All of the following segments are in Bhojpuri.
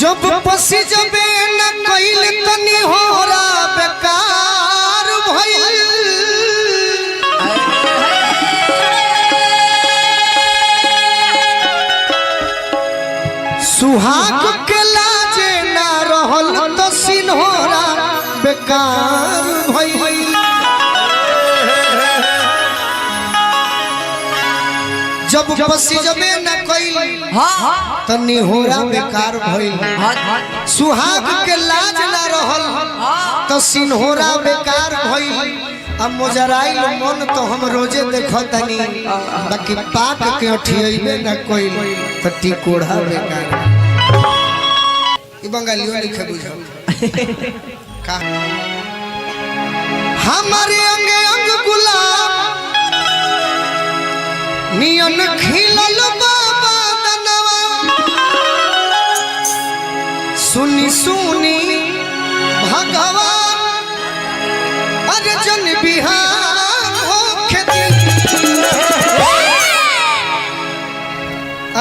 जब पसी जबे न कइल तनी होरा बेकार भइल सुहाग के लाजे ना रहल तो सिन्होरा बेकार भइल जब पसी जबे न कइल तनी होरा बेकार भइल सुहाग के लाज ना रहल तो सिन्होरा बेकार भइल अब मोजराइल मन तो हम रोजे देखतनी बाकी पाक के अठियबे न कइल तो टिकोड़ा बेकार ई बंगालियो लिखे बुझो का हमारे अंग अंग गुलाब नियन खिलल बाबा दनवा सुनी सुनी भगवान अर्जुन बिहार हो खेती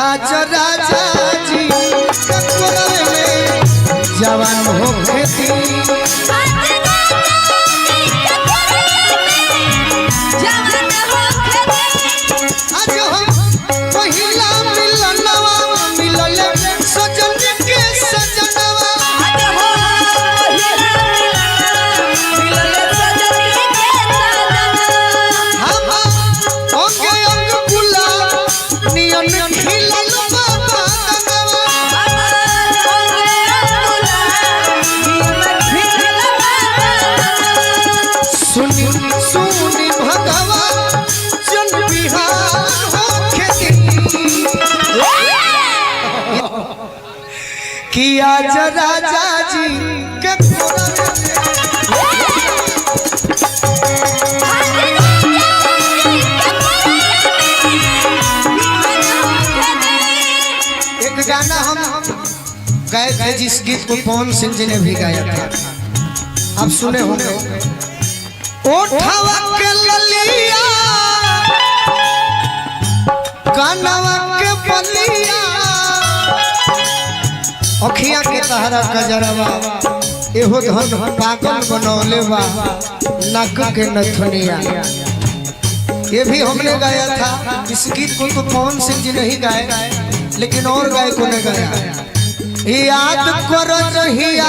आज राजा जी ककोरे में जवान हो खेती किया राजा जी के एक गाना हम गाए थे जिस गीत को पवन सिंह जी ने भी गाया था आप सुने होंगे ओठवा के ललिया कानवा के बलिया अखिया के तहरा गजरवा एहो धन पागल बनौले बा नाक के नथुनिया ये भी हमने गाया था इस गीत को तो पवन सिंह जी नहीं गाए लेकिन और गायकों ने गाया याद करो जहिया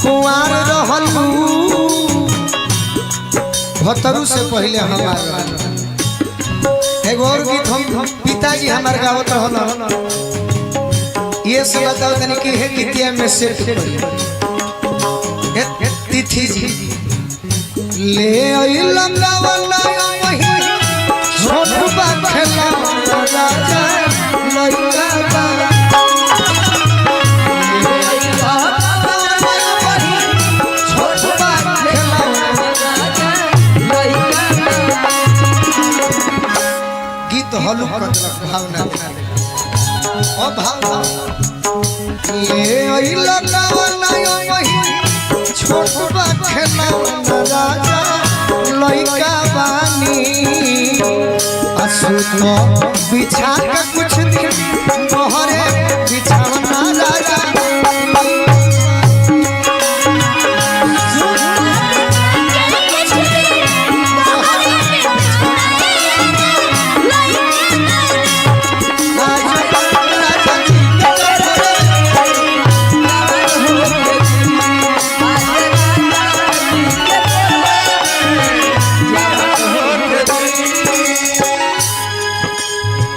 कुंवार रहलू भतरू से पहले हमारा एक और गीत हम पिताजी हमारे गावत रहल ये सब बताओ तनी कि है कितिया में सेट तिथि जी ले आइला गावना वही छोट बा खेला राजा लइका बा छोट बा खेला राजा लइका गीत हलुक भावना ओ भाव ये आइला गावना वही छोट बा खेला राजा लइका बानी असुतो बिछा के कुछ दिन मोहरे बिछावना राजा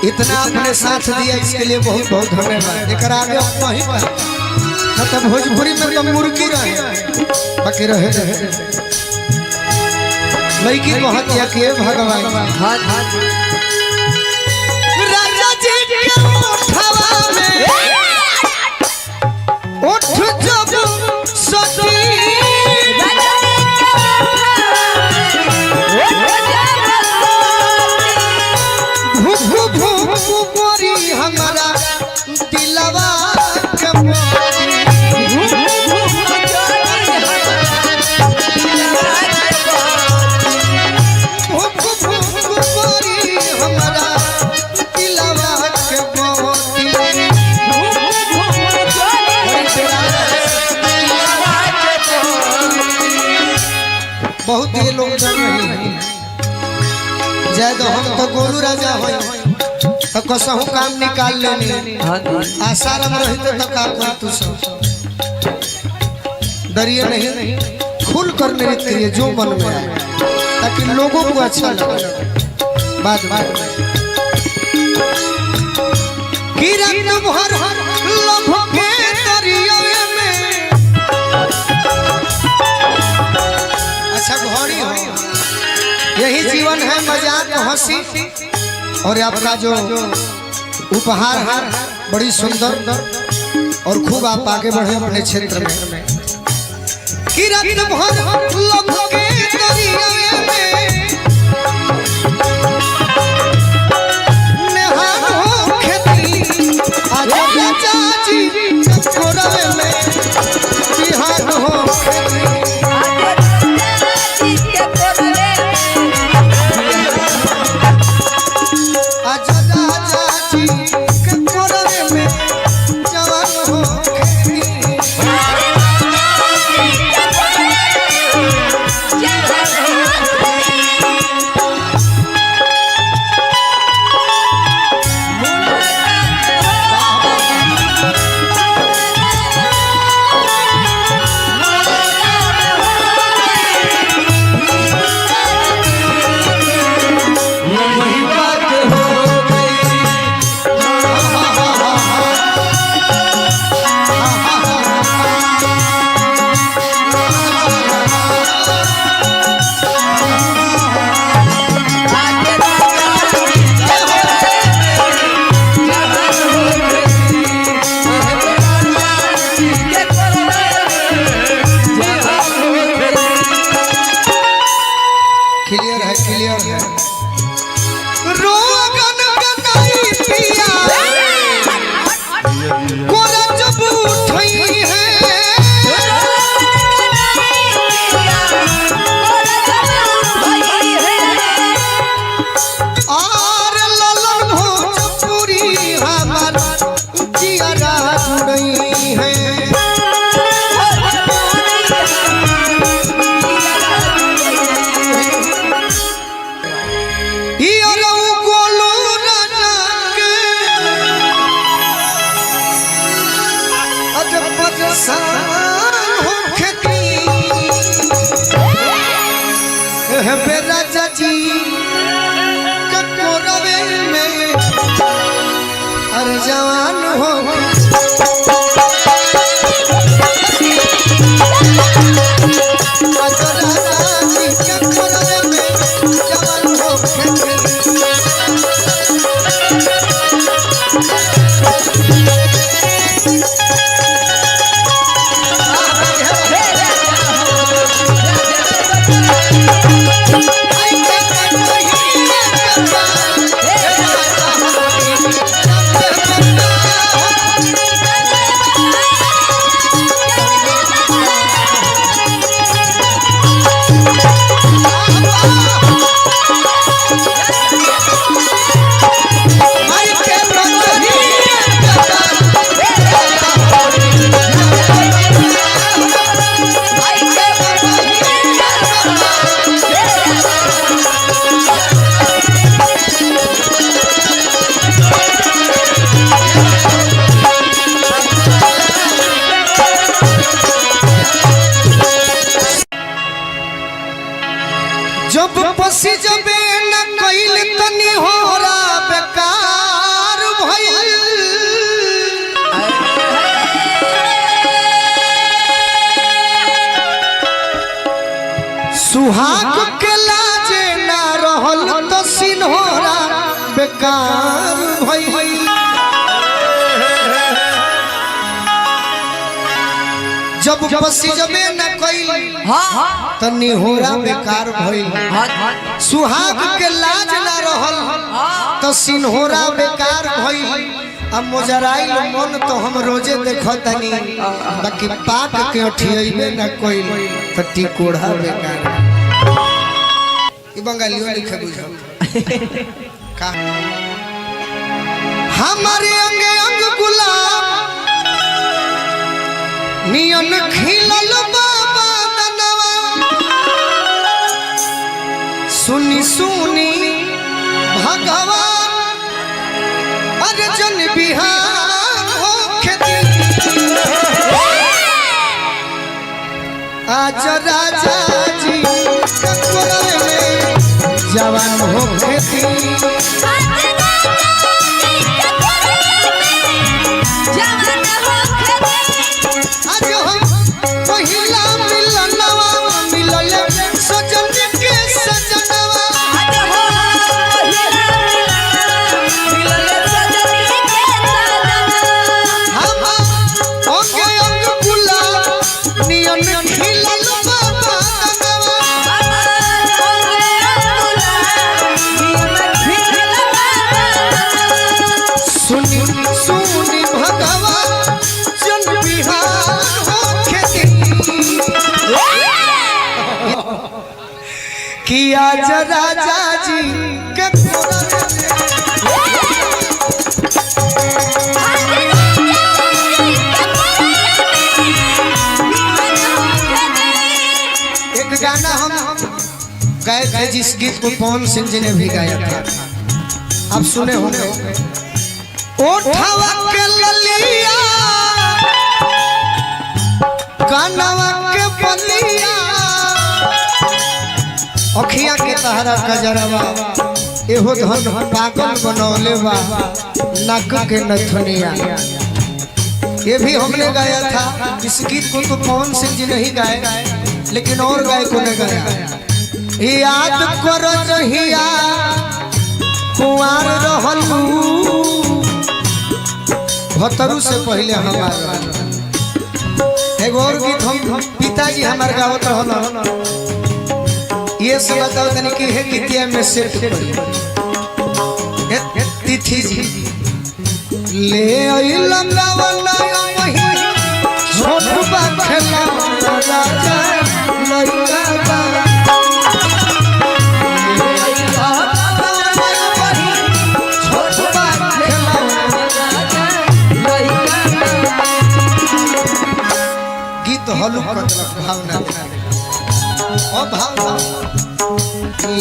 इतना अपने साथ दिया इसके लिए बहुत बहुत धन्यवाद एक आगे वहीं पर मतलब भोजपुरी में तो मुर्गी रहे बाकी रहे लड़की को हत्या किए भगवान राजा जी के ओठवा में ओठ जब सती हमारा दिलवा के जाए तो हम तो गोलू राजा हो तो कसहू काम निकाल लेनी आसाराम रहते तो का कर तू सब डरिए नहीं खुल कर नृत्य करिए जो मन में आए ताकि लोगों को अच्छा लगे। बात कि रात भर लभ के दरिया में अच्छा घड़ी हो यही जीवन है मजाक हंसी और आपका जो उपहार है बड़ी सुंदर और खूब आप आगे बढ़े अपने क्षेत्र में कि रात भर लभ के दरिया में नेहान हो खेती आजा चाची कोरवे में बिहान हो खेती राजा जी कोरवे में अरे जवान हो जब पसी जबे न कइल तनी होरा बेकार भइल सुहाग के लाजे न रहल तो सिन्होरा बेकार भइल जब पसी जबे न कइल तनी होरा बेकार भइल सुहाग के लाज ना रहल तो सिन्होरा बेकार भइल अब मोजराइल मन तो हम रोजे देखो तनी बाकी पाक के अठियबे न कइल तो टिकोड़ा बेकार ई बंगालियो लिखे बुझो का हमारे अंग अंग गुलाब नियन खिलल बाबा दनवा सुनी सुनी अरे जन बिहार हो खेती आज राजा जी ककोरे में जवान हो खेती आज हम पहिला मिलनवा मिलले सजन के सजनवा हम ओके अंग गुलाब नियन खिलल बाबा सुनी सुनी भगवान जन बिहार हो खेती कि आज राजा जी के एक गाना हम गाए थे जिस गीत को पवन सिंह जी ने भी गाया था आप सुने होंगे ओठवा के ललिया कानवा के बलिया अखिया के तहरा कजरवा एहो धन पागल बनौले बा नाक के नथुनिया ये भी हमने गाया था इस गीत को तो पवन सिंह जी नहीं गाए लेकिन और गायकों ने गाया याद करो जहिया कुंवार रहलू भतरू से पहले हमारा एक और गीत हम पिताजी हमारे गावत रहल ये सब बताओ तनी कि है गीतिया में सेट तिथि जी ले आइल गावना वही छोट बा खेला राजा लइका बा हलुक भावना ओ भावना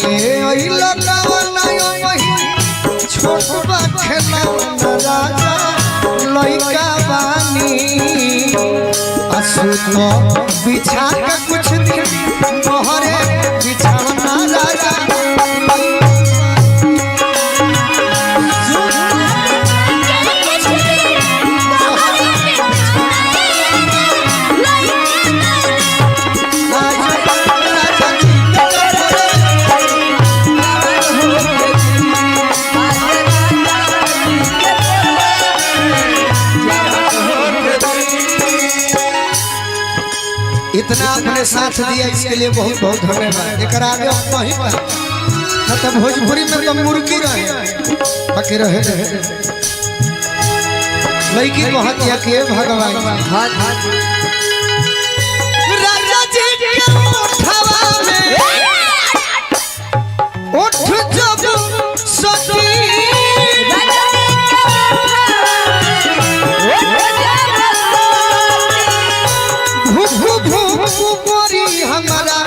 ले आइल गावना वही छोट बा खेला राजा लइका बानी असुत बिछा के कुछ दिन मोहरे बिछावना राजा इतना अपने साथ दिया इसके लिए बहुत बहुत धन्यवाद एक आगे वहीं पर मतलब भोजपुरी में तो मुर्गी रहे बाकी रहे लड़की को हत्या के भगवान राजा जी के उठवा में उठ जब सती हमारा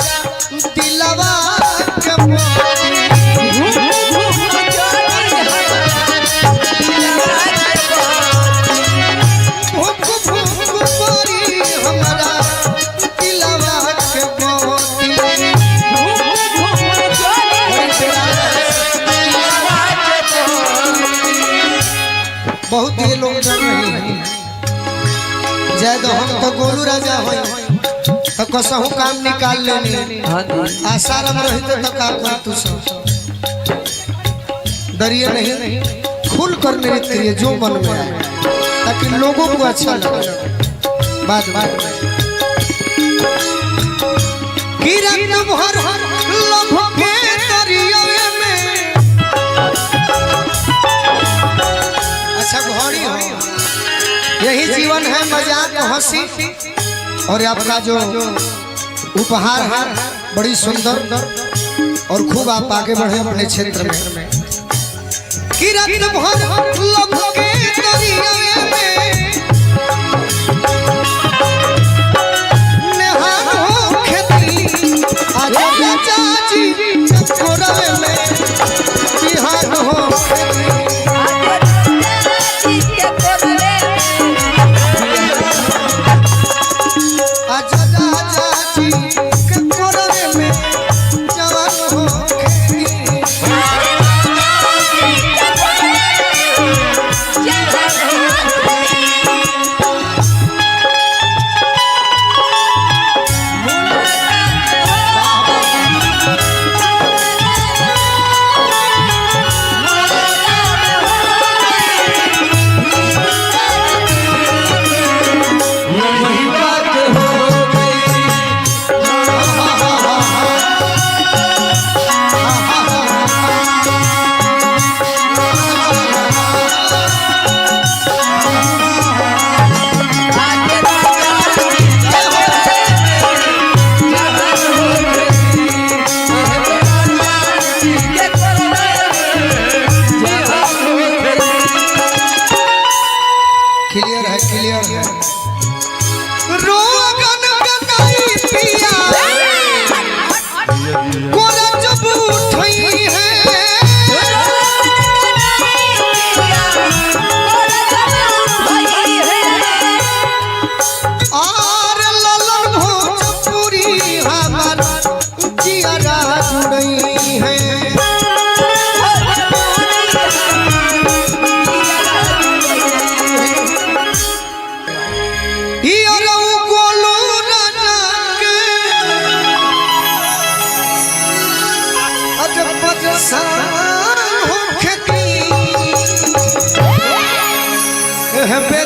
दिलवा के हमारा दिलवा के बहुत ये लोग जन नहीं जय हम तो गोलू राजा हो तो कसहु काम निकाल लेनी आसाराम रहते तो का कर तू सब डरिए नहीं खुल कर नृत्य करिए जो मन में आए ताकि लोगों को अच्छा लगे बात किरण भर लभ के दरिया में अच्छा घड़ी हो यही जीवन है मजाक हंसी और आपका जो उपहार है बड़ी सुंदर और खूब आप आगे बढ़े अपने क्षेत्र में किरण भर लभ के दरिया में नेहान हो खेती आज चाची कोरवे में बिहान हो खेती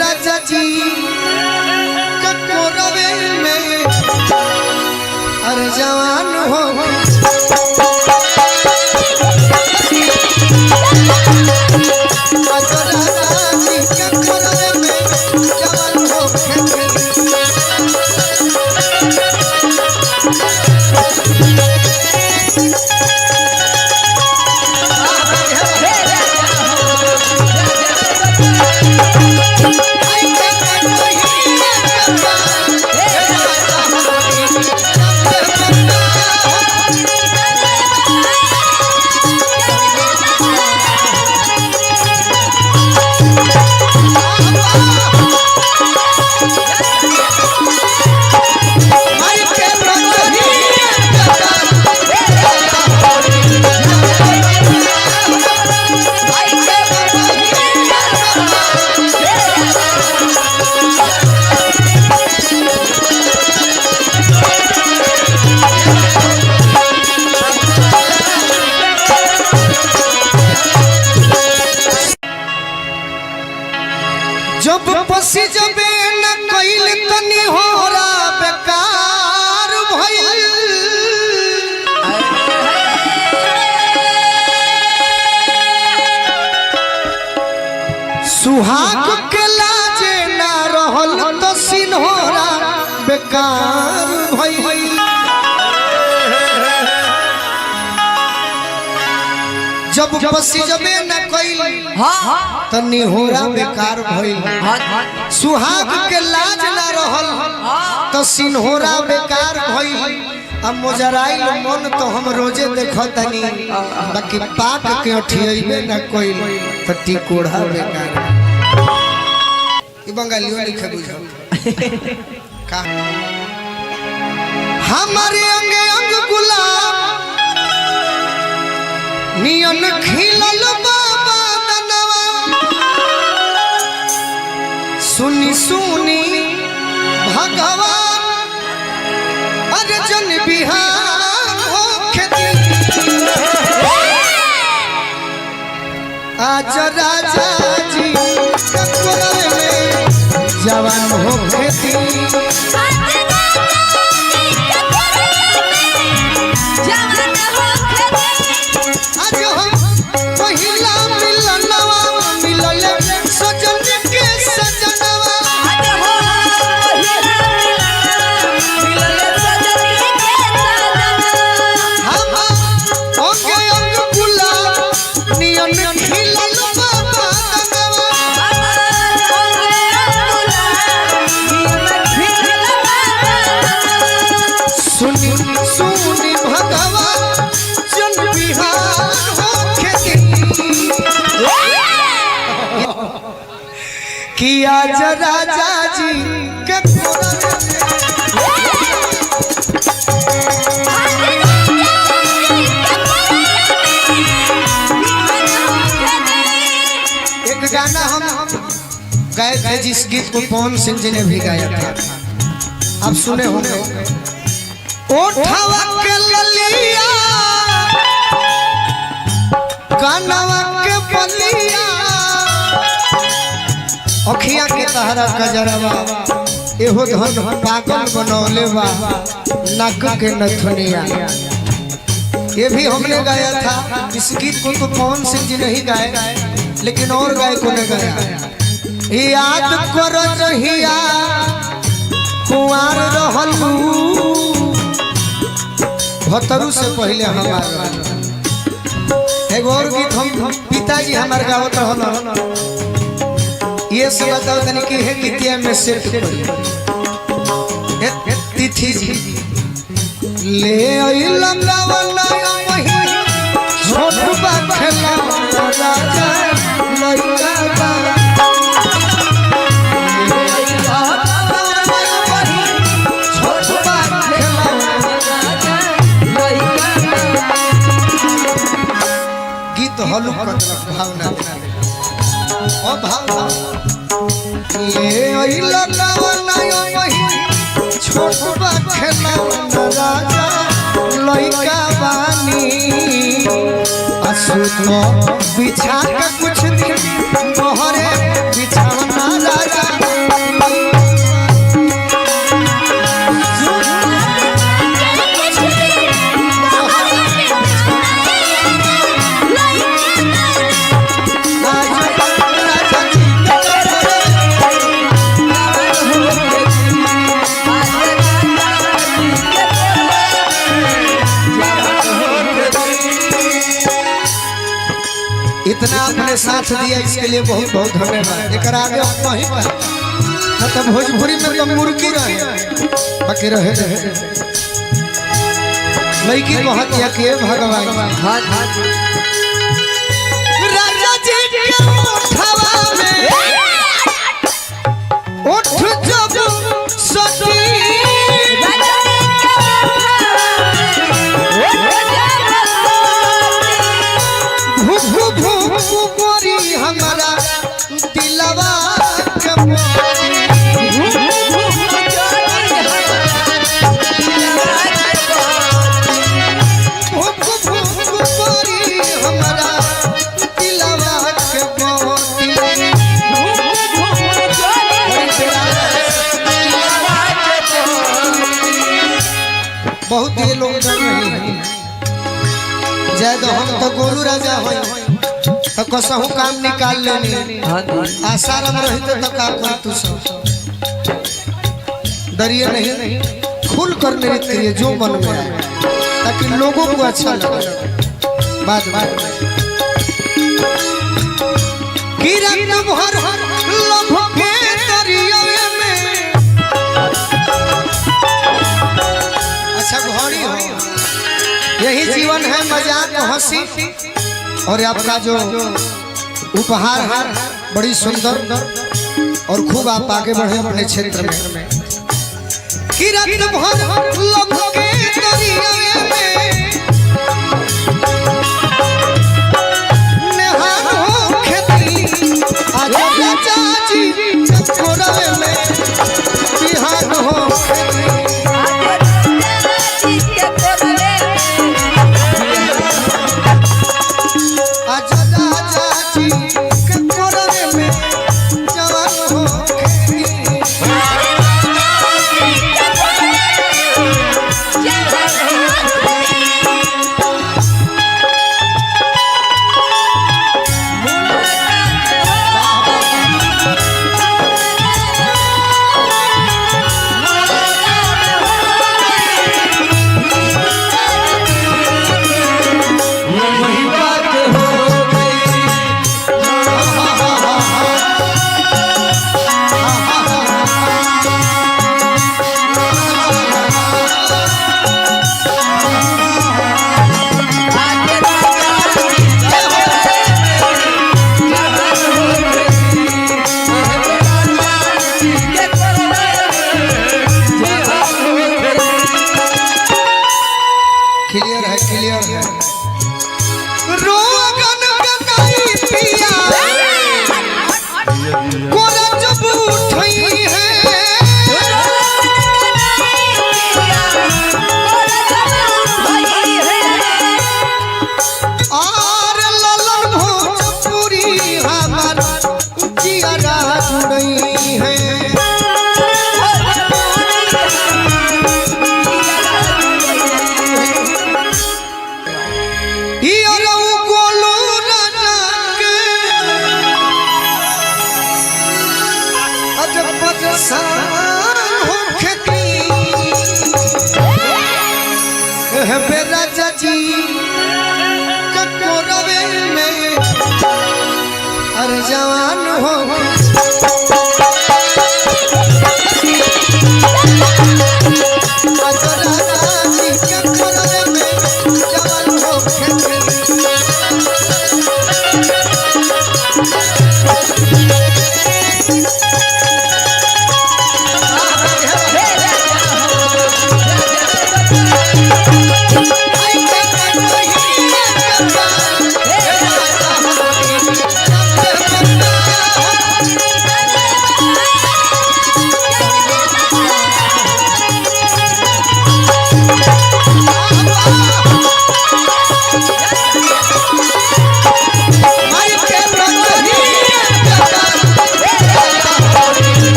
राजा जी ककोरवे में अरे जवान हो जब पसी जबे न कइल तनी होरा बेकार भइल सुहाग के लाजे ना रहल तो सिन्होरा बेकार भइल जब पसी जबे न कइल तनी होरा बेकार भइल सुहाग के लाज ना रहल तो सिन्होरा बेकार भइल अब मोजराइल मन तो हम रोजे देखतनी बाकी पाक के अठियबे न कइल तो टिकोड़ा बेकार ई बंगालियो लिखे बुझो का हमारे अंग अंग गुलाब नियन खिलल बाबा दनवा सुनी सुनी भगवान अर्जुन बिहार होखे आज राजा जी ककोरवे में जवान होखे कि आज राजा जी के एक गाना हम गाए थे जिस गीत को पवन सिंह जी ने भी गाया था, आप सुने होंगे। ओठवा के ललिया कानवा के बलिया अखिया के तहरा कजरवा एहो धन पागल बनौले बा नाक के नथुनिया। ये भी हमने गाया था। इस गीत को तो पवन सिंह जी नहीं गाए, लेकिन और गायकों ने गाया। याद करो रहिया कुंवार रहलू भतरू से पहले हमारा। एक और गीत हम पिताजी हमारे गावत रहल, ये सब बताओ तनी कि है गीतिया में सेट तिथि जी ले आई लगावला वही छोट बखला राजा लइका बा गीत हलुक भावना ओ भावना ले आई लगावला वही छोट बखला राजा लइका बानी। असुत बिछा के कुछ दिन तोहरे बिछावना राजा इतना अपने साथ दिया, इसके लिए बहुत बहुत धन्यवाद। एक आगे नहीं मतलब भोजपुरी में तो मुर्गी रहे बाकी रहे लड़की को हत्या किए भगवान। राजा जी के उठवा में उठ जब सती गोरी हमारा दिलवा के गोरी हमारा दिलवा के बहुत ये लोग डर रहे हैं। जय तो हम तो गोलू राजा हो तो कसहु काम निकाल लेनी आसाराम रहते तो का कर तू सब डरिए नहीं, खुल कर नृत्य करिए जो मन में आए ताकि लोगों को अच्छा लगे। बात किरण भर लभ के दरिया में अच्छा घड़ी हो, यही जीवन है मजाक हंसी। और आपका जो उपहार है बड़ी सुंदर और खूब आप आगे बढ़े अपने क्षेत्र में। किरण भर लभ के दरिया में नेहान हो खेती आज चाची चकोरवे में बिहान हो कोरा जब उठई है और ललन भोजपुरी हमार जियारा जुड़ई है राजा जी ककोरवे में अरे जवान हो राजा जी ककोरवे में जवान हो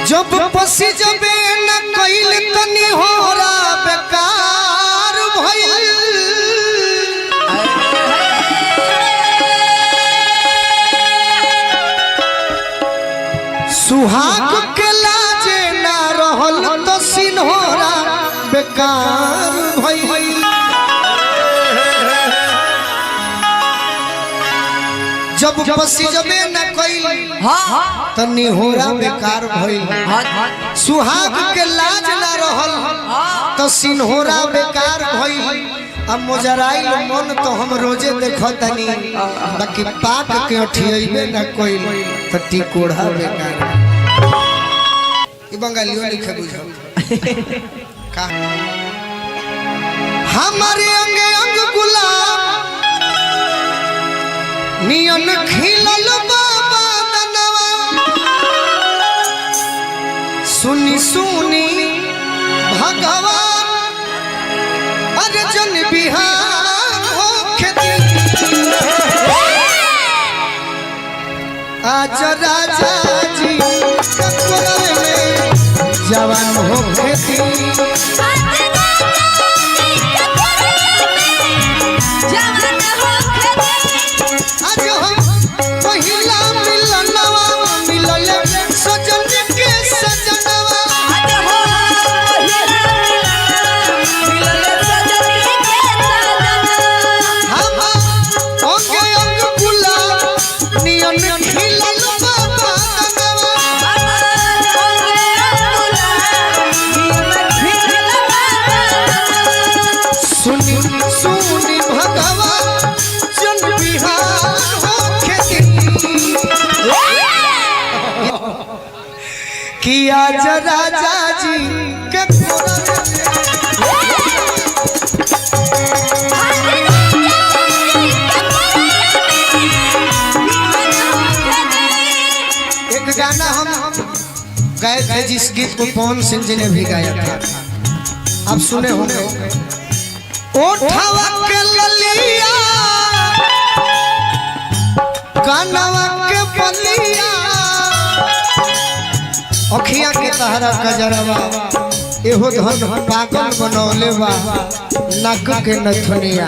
जब पसी जबे न कइल तनी होरा बेकार भइल सुहाग के लाजे ना रहल तो सिन्होरा बेकार भइल जब पसी जबे न कइल तनी होरा बेकार भइल सुहाग के लाज ना रहल तो सिन्होरा बेकार भइल अब मोजराइल मन तो हम रोजे देखतनी बाकी पाक के अठियबे न कइल तो टिकोड़ा बेकार ई बंगालियो लिखे बुझो का हमारे अंग अंग गुलाब नियन खिलल बाबा दनवा सुनी सुनी भगवान अर्जुन बिहार हो खेती आज राजा जी ककोरे में जवान हो खेती आज हम पहिला मिलनवा मिलल सजन के सजनवा हम अंगे अंग गुलाब नियन खिलल बाबा सुनी सुनी भगवान जन बिहार हो खेती कि आज राजा जी के एक गाना हम गाए थे जिस गीत को पवन सिंह जी ने भी गाया था आप सुने होंगे ओठवा के ललिया कानवा के बलिया अखिया के तहरा कजरवा एहो धन पागल बनौले बा नाक के नथुनिया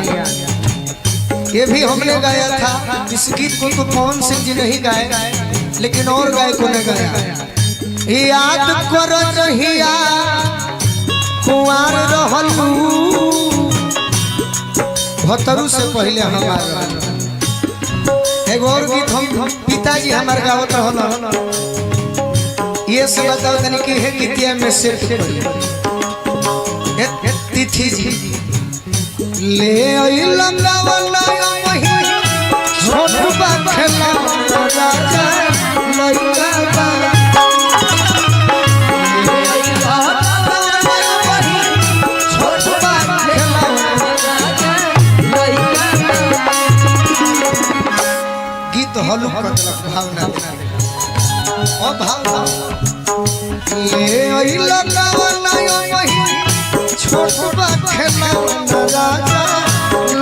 ये भी हमने गाया था इस गीत को तो पवन सिंह जी नहीं गाए लेकिन और गायकों ने गाया याद करो रहिया कुंवार रहलू भतरू से पहले हमारा एगो और गीत हम पिताजी हमारे गावत रहल ये सब बताओ तनी कि है गीतिया में से तिथि जी ले आई लगावना वही छोट बा खेला राजा लइका बा ले आई लगावना वही छोट बा खेला राजा लइका बा। गीत हलुक कतलक भावना ओ भावना ले आई लगावना वही छोट बा खेला राजा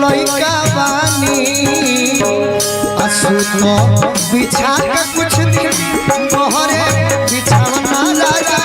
लइका बानी असुतो बिछा के कुछ दिन तोहरे बिछावना राजा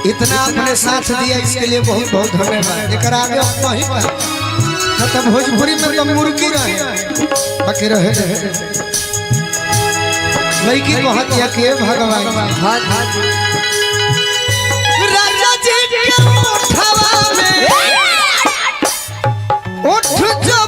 इतना अपने साथ दिया इसके लिए बहुत बहुत धन्यवाद। एक आगे नहीं पा तो भोजपुरी में तो मुर्गी रहे बाकी रहे लड़की बहुत या के भगवान राजा जी के उठवा में उठ जो